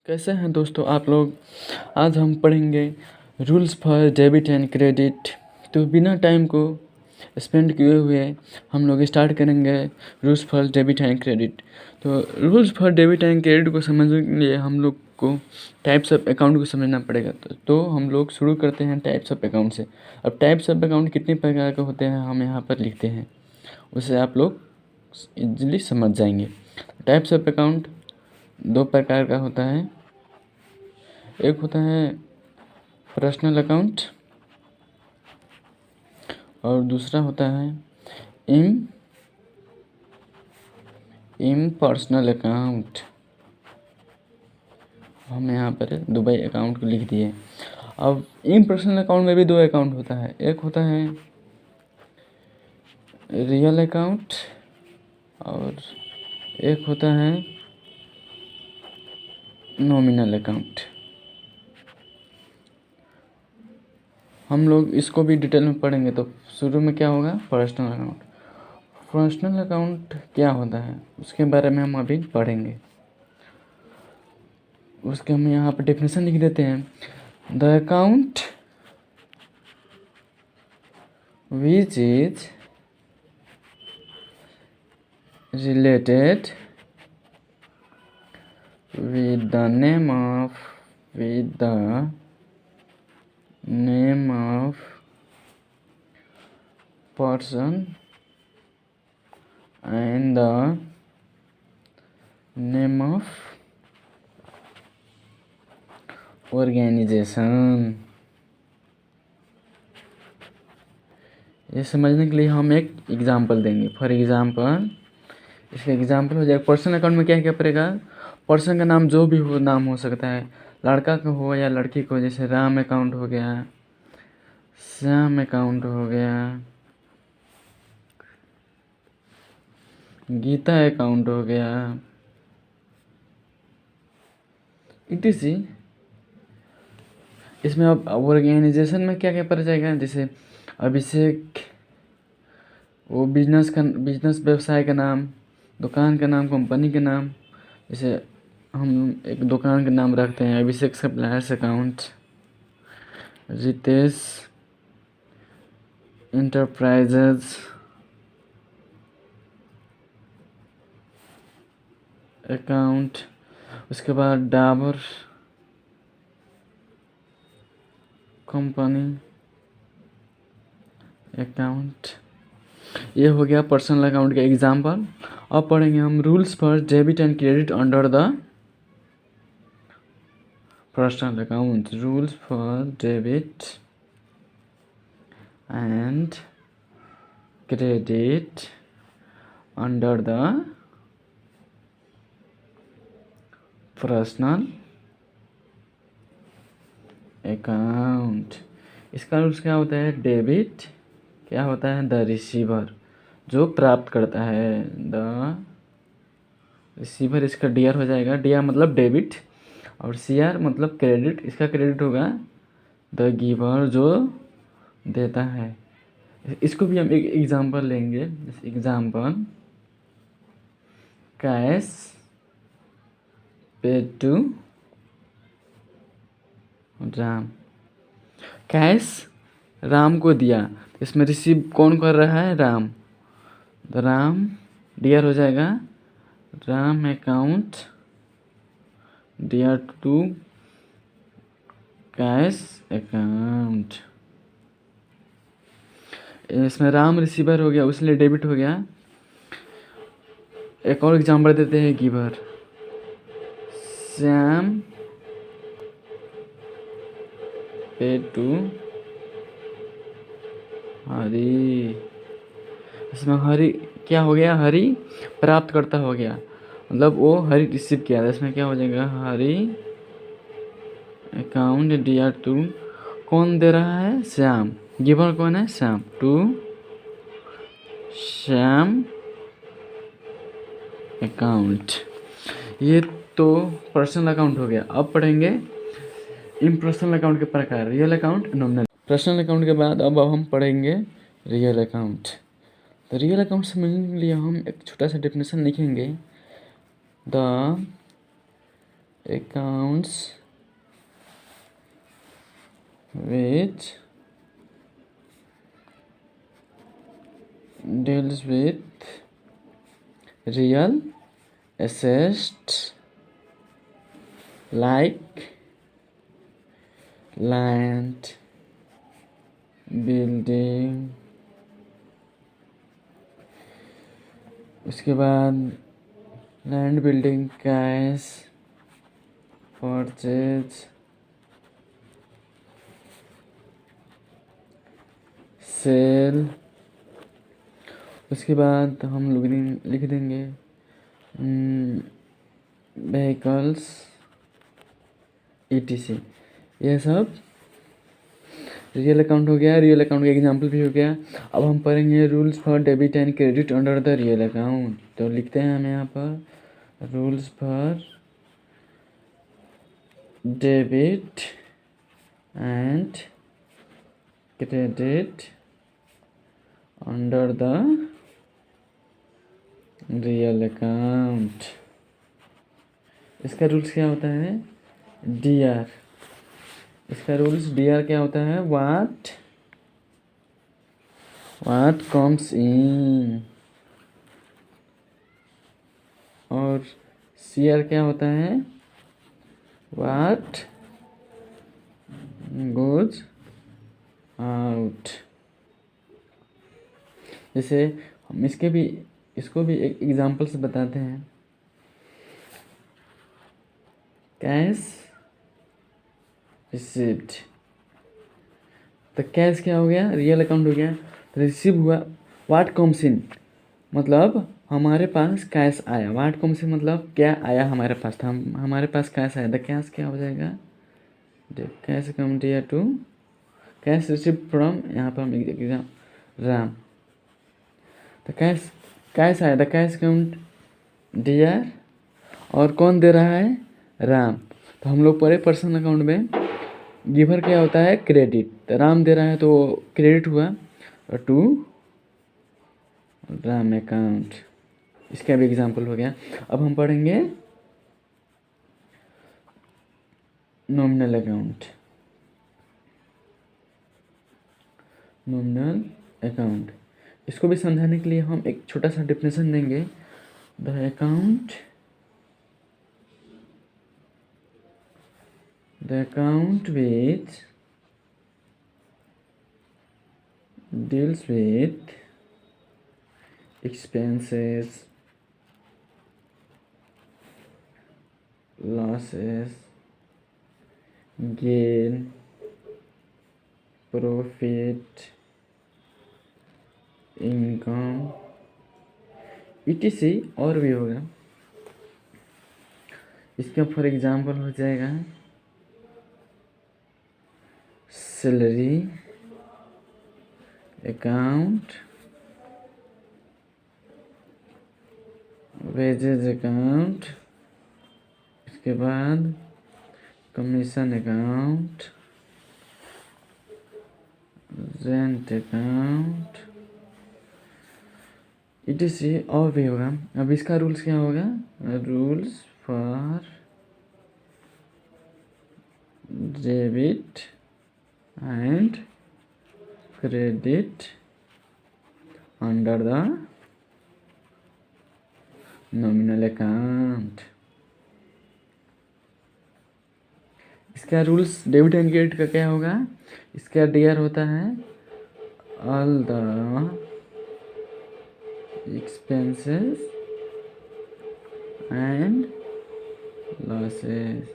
कैसे हैं दोस्तों आप लोग। आज हम पढ़ेंगे rules for debit and credit. तो बिना टाइम को स्पेंड किए हुए हम लोग स्टार्ट करेंगे rules for debit and credit. तो rules for debit and credit को समझने के लिए हम लोग को टाइप्स ऑफ अकाउंट को समझना पड़ेगा। तो हम लोग शुरू करते हैं टाइप्स ऑफ अकाउंट से। अब टाइप्स ऑफ अकाउंट कितने प्रकार के होते हैं हम यहाँ पर लिखते हैं, उसे आप लोग इजीली समझ जाएंगे। टाइप्स ऑफ अकाउंट दो प्रकार का होता है। एक होता है पर्सनल अकाउंट और दूसरा होता है इम्पर्सनल अकाउंट। हम यहाँ पर दुबई अकाउंट को लिख दिए। अब इम्पर्सनल अकाउंट में भी दो अकाउंट होता है। एक होता है रियल अकाउंट और एक होता है नॉमिनल अकाउंट। हम लोग इसको भी डिटेल में पढ़ेंगे। तो शुरू में क्या होगा, पर्सनल अकाउंट। पर्सनल अकाउंट क्या होता है उसके बारे में हम अभी पढ़ेंगे। उसके हम यहाँ पर डेफिनेशन लिख देते हैं। The account which is related with the name of person and the name of organization। ये समझने के लिए हम एक एग्जांपल देंगे। फॉर एग्जांपल, इसका एग्जांपल हो जाएगा पर्सनल अकाउंट में क्या क्या पड़ेगा। पर्सन का नाम जो भी हो, नाम हो सकता है, लड़का का हो या लड़की को। जैसे राम अकाउंट हो गया, श्याम अकाउंट हो गया, गीता अकाउंट हो गया, इटीसी। इसमें अब ऑर्गेनाइजेशन में क्या क्या पड़ जाएगा। जैसे अभिषेक, वो बिजनेस व्यवसाय का नाम, दुकान का नाम, कंपनी का नाम। जैसे हम एक दुकान का नाम रखते हैं Abhishek suppliers account, Ritesh enterprises account. उसके बाद डाबर कंपनी अकाउंट। ये हो गया पर्सनल अकाउंट का एग्जाम्पल। अब पढ़ेंगे हम rules for debit and credit under the personal account. Rules for debit and credit under the personal account. इसका रूल्स क्या होता है, डेबिट क्या होता है, द रिसीवर जो प्राप्त करता है, द रिसीवर। इसका डी आर हो जाएगा, डी आर मतलब डेबिट और सी आर मतलब क्रेडिट। इसका क्रेडिट होगा द गिवर जो देता है। इसको भी हम एक एग्जांपल लेंगे। Example, cash paid to Ram. Cash Ram को दिया, इसमें रिसीव कौन कर रहा है, राम। तो राम डीआर हो जाएगा Ram account DR to cash account. इसमें राम रिसीवर हो गया, उसलिए डेबिट हो गया। एक और एग्जांपल देते हैं, गिवर। श्याम पे टू हरी। इसमें हरी क्या हो गया, हरी प्राप्त करता हो गया, मतलब वो हरी रिसीव किया था। इसमें क्या हो जाएगा, हरी अकाउंट डी आर टू कौन दे रहा है, श्याम। गिवर कौन है, श्याम, टू श्याम अकाउंट। ये तो पर्सनल अकाउंट हो गया। अब पढ़ेंगे इम्पर्सनल अकाउंट के प्रकार, real account, nominal. Personal account के बाद अब हम पढ़ेंगे रियल अकाउंट। तो रियल अकाउंट समझने के लिए हम एक छोटा सा डेफिनेशन लिखेंगे। The accounts which deals with real assets like land, building, उसके बाद land, building, cash, purchase, sale. उसके बाद हम लोग लिख देंगे व्हीकल्स ETC। यह सब रियल अकाउंट हो गया, रियल अकाउंट का एग्जांपल भी हो गया। अब हम पढ़ेंगे rules for debit and credit under the real account. तो लिखते हैं हम यहाँ पर rules for debit and credit under the real account. इसका रूल्स क्या होता है? DR। इसका रूल्स DR क्या होता है? What comes in. और CR क्या होता है? What goes out. जैसे हम इसको भी एक एग्जांपल से बताते हैं। Cash received. तो कैश क्या हो गया? रियल अकाउंट हो गया। तो रिसीव हुआ। व्हाट कम्स इन मतलब हमारे पास कैश आया। व्हाट कम्स इन मतलब क्या आया हमारे पास था, हमारे पास कैश आया। द कैश क्या हो जाएगा? कैश कम दिया टू कैश रिसीव फ्रॉम, यहाँ पर हम एग्जाम राम। तो कैश आया। द कैश काउंट DR और कौन दे रहा है? राम। तो हम लोग पढ़े पर्सनल अकाउंट में गिवर क्या होता है? क्रेडिट। तो राम दे रहा है तो क्रेडिट हुआ टू राम अकाउंट। इसका भी एग्जांपल हो गया। अब हम पढ़ेंगे नॉमिनल अकाउंट। नॉमिनल अकाउंट इसको भी समझाने के लिए हम एक छोटा सा डेफिनेशन देंगे। The account which deals with expenses, losses, gain, profit, income ETC और भी होगा। इसका फॉर एग्जांपल हो जाएगा सैलरी अकाउंट, वेजेज अकाउंट, इसके बाद commission account, rent account ETC और भी होगा। अब इसका रूल्स क्या होगा? Rules for debit and credit under the nominal account. इसका रूल्स डेबिट एंड क्रेडिट का क्या होगा? इसका DR होता है all the expenses and losses.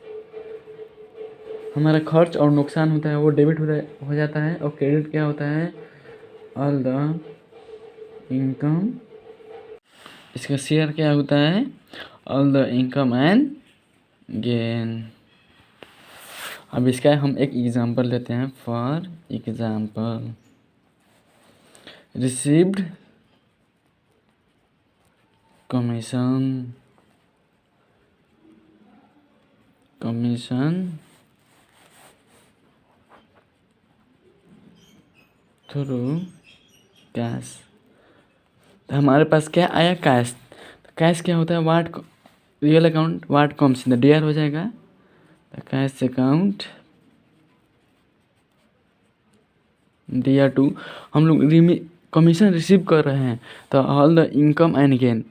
हमारा खर्च और नुकसान होता है वो डेबिट हो जाता है। और क्रेडिट क्या होता है? All the income. इसका CR क्या होता है? All the income and gain. अब इसका हम एक एग्जांपल लेते हैं। For example received commission through cash. तो हमारे पास क्या आया? कैश। तो कैश क्या होता है? What real account watt comes in DR हो जाएगा द कैश अकाउंट दिया टू, हम लोग कमीशन रिसीव कर रहे हैं तो all the income and gain,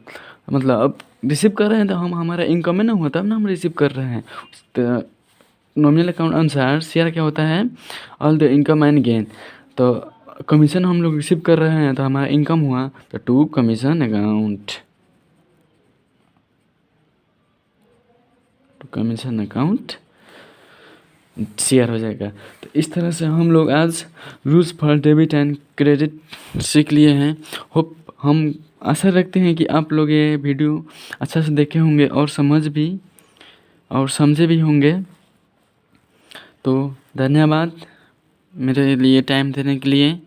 मतलब अब रिसीव कर रहे हैं तो हम हमारा इनकम है ना हुआ तब ना हम रिसीव कर रहे हैं। तो नॉमिनल अकाउंट अनुसार शेयर क्या होता है, all the income and gain. तो कमीशन हम लोग रिसीव कर रहे हैं तो हमारा इनकम हुआ तो to commission account, to commission account share हो जाएगा। तो इस तरह से हम लोग आज rules for debit and credit सीख लिए हैं। होप हम आशा रखते हैं कि आप लोग ये वीडियो अच्छा से देखे होंगे और समझ भी और समझे भी होंगे। तो धन्यवाद मेरे लिए टाइम देने के लिए।